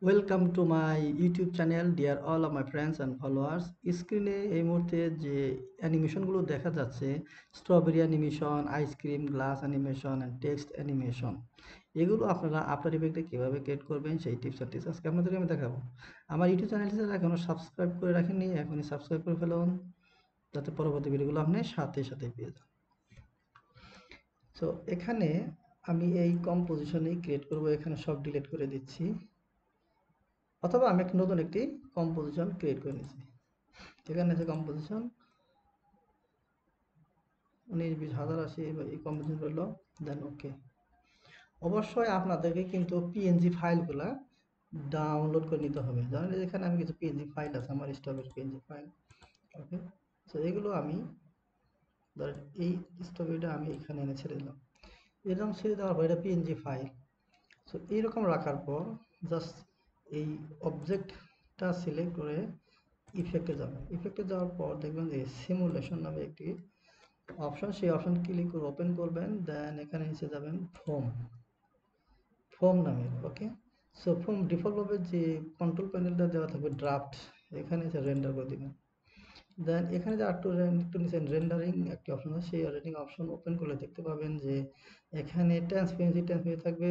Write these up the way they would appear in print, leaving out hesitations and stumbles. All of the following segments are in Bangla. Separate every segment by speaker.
Speaker 1: Welcome to my YouTube channel deer all of my friends and followers. স্ক্রিনে এই মুহূর্তে যে অ্যানিমেশনগুলো দেখা যাচ্ছে, strawberry animation, ice cream, glass animation and text animation, এগুলো আপনারা আফটার ইফেক্টে কীভাবে ক্রিয়েট করবেন সেই টিপস অ্যান্ড টিপস আজকে আপনাদেরকে আমি দেখাবো। আমার ইউটিউব চ্যানেলটি যারা এখনও সাবস্ক্রাইব করে রাখেননি, এখনই সাবস্ক্রাইব করে ফেলুন, যাতে পরবর্তী ভিডিওগুলো আপনি সাথে সাথে পেয়ে যান। সো এখানে আমি এই কম্পোজিশনেই ক্রিয়েট করব, এখানে সব ডিলিট করে দিচ্ছি, অথবা আমি একটা নতুন একটি কম্পোজিশন ক্রিয়েট করে নিয়েছি। এখানে আছে কম্পোজিশন 19-20-1080, এই কম্পোজিশন রইল, দেন ওকে। অবশ্যই আপনাদেরকে কিন্তু পিএনজি ফাইলগুলা ডাউনলোড করে নিতে হবে। জানেন এখানে আমি কিছু পিএনজি ফাইল আছে, আমার স্টকের পিএনজি ফাইল। ওকে, তো এগুলো আমি ধরেন এই স্টকেটা আমি এখানে এনে ছেড়ে দিলাম। এরকম ছেড়ে দেওয়ার পর এটা পিএনজি ফাইল। সো এইরকম রাখার পর জাস্ট এই অবজেক্টটা সিলেক্ট করে ইফেক্টে যাবেন। ইফেক্টে যাওয়ার পর দেখবেন যে সিমুলেশন নামে একটি অপশন, সেই অপশন ক্লিক করে ওপেন করবেন। দেন এখানে নিচে যাবেন ফোম নামে। ওকে, সো ফোম ডিফল্টভাবে যে কন্ট্রোল প্যানেলটা দেওয়া থাকবে ড্রাফট, এখানে এসে রেন্ডার করে দিবেন। দেন এখানে যে একটু নিচে রেন্ডারিং একটি অপশন আছে, সেই রেন্ডারিং অপশন ওপেন করলে দেখতে পাবেন যে এখানে ট্রান্সপারেন্সি থাকবে।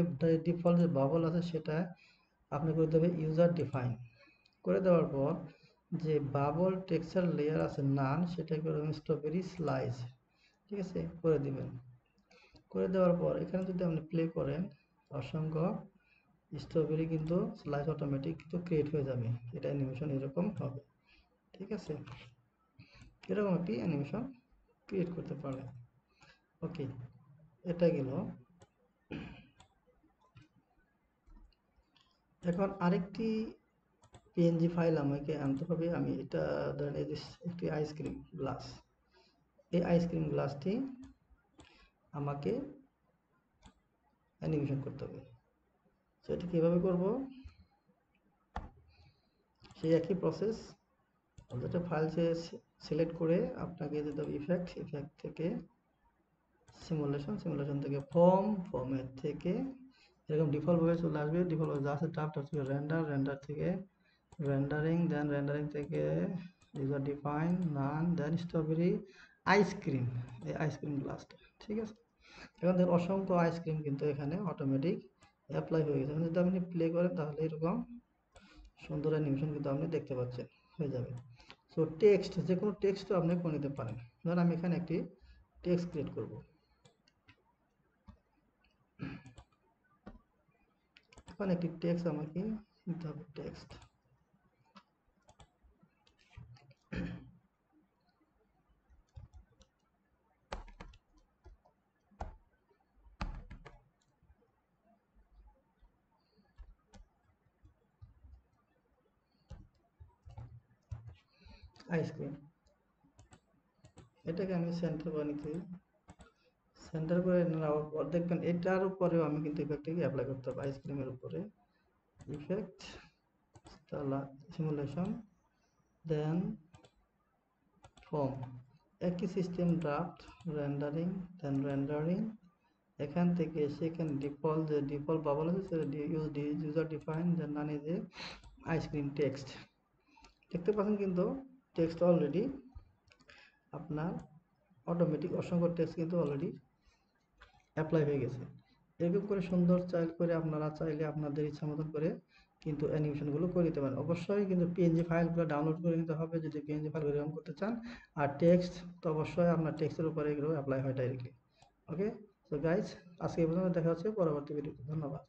Speaker 1: ডিফল্ট যে বাবল আছে সেটা আপনি করে দেবে ইউজার ডিফাইন। করে দেওয়ার পর যে বাবল টেক্সচার লেয়ার আছে নান, সেটা করে দেবেন স্ট্রবেরি স্লাইস। ঠিক আছে, করে দিবেন। করে দেওয়ার পর এখানে যদি আপনি প্লে করেন, অসংখ্য স্ট্রবেরি কিন্তু স্লাইস অটোমেটিক কিন্তু ক্রিয়েট হয়ে যাবে। এটা অ্যানিমেশন এরকম হবে। ঠিক আছে, এরকম একটি অ্যানিমেশন ক্রিয়েট করতে পারেন। ওকে, এটা গেল। এখন আরেকটি পিএনজি ফাইল আমাকে আনতে হবে। আমি এটা ধরেন এই যে একটি আইসক্রিম গ্লাস, এই আইসক্রিম গ্লাসটি আমাকে অ্যানিমেশন করতে হবে। তো এটা কীভাবে করব, সেই একই প্রসেস। যেটা ফাইল সিলেক্ট করে আপনাকে যেতে হবে ইফেক্ট থেকে সিমুলেশন থেকে ফর্মের থেকে এরকম ডিফল্টভাবে চলে আসবে। ডিফল্টভাবে যা আছে ড্রাফট থেকে রেন্ডার থেকে দেন রেন্ডারিং থেকে ইউজার ডিফাইন নান, দেন স্ট্রবেরি আইসক্রিম, এই আইসক্রিম গ্লাসটা। ঠিক আছে, এখন দেখুন অসংখ্য আইসক্রিম কিন্তু এখানে অটোমেটিক অ্যাপ্লাই হয়ে গেছে। যদি আপনি প্লে করেন তাহলে এরকম সুন্দর অ্যানিমেশন কিন্তু আপনি দেখতে পাচ্ছেন, হয়ে যাবে। সো টেক্সট, যে কোনো টেক্সটও আপনি করে নিতে পারেন। ধরুন আমি এখানে একটি টেক্সট ক্রিয়েট করব। এখন একটি টেক্সট আমাকে নিতে হবে, টেক্সট। আইসক্রিম, এটাকে আমি সেন্টার করে নিতে, সেন্টার করে নেওয়ার পর দেখবেন এটার উপরেও আমি কিন্তু ইফেক্টটাকে অ্যাপ্লাই করতে হবে। আইসক্রিমের উপরে ইফেক্ট, সিমুলেশন, দেন ফর্ম, একই সিস্টেম ড্রাফট, রেন্ডারিং, এখান থেকে সেখানে ডিফল্ট বাবল আছে সেটা ইউজার ডিফাইন, দেন নানি যে আইসক্রিম টেক্সট। দেখতে পাচ্ছেন কিন্তু টেক্সট অলরেডি আপনার অটোমেটিক অসংখ্য টেক্সট কিন্তু অলরেডি অ্যাপ্লাই হয়ে গেছে। এরকম করে সুন্দর করে আপনারা চাইলে আপনাদের ইচ্ছা মতন করে কিন্তু অ্যানিমেশনগুলো করে দিতে পারেন। অবশ্যই কিন্তু পিএনজি ফাইলগুলো ডাউনলোড করে নিতে হবে যদি পিএনজি ফাইল এরকম করতে চান। আর টেক্সট তো অবশ্যই আপনার টেক্সটের উপরে এগুলো অ্যাপ্লাই হয় ডাইরেক্টলি। ওকে, সো গাইজ, আজকে এই পর্যন্ত, দেখা হচ্ছে পরবর্তী ভিডিওতে। ধন্যবাদ।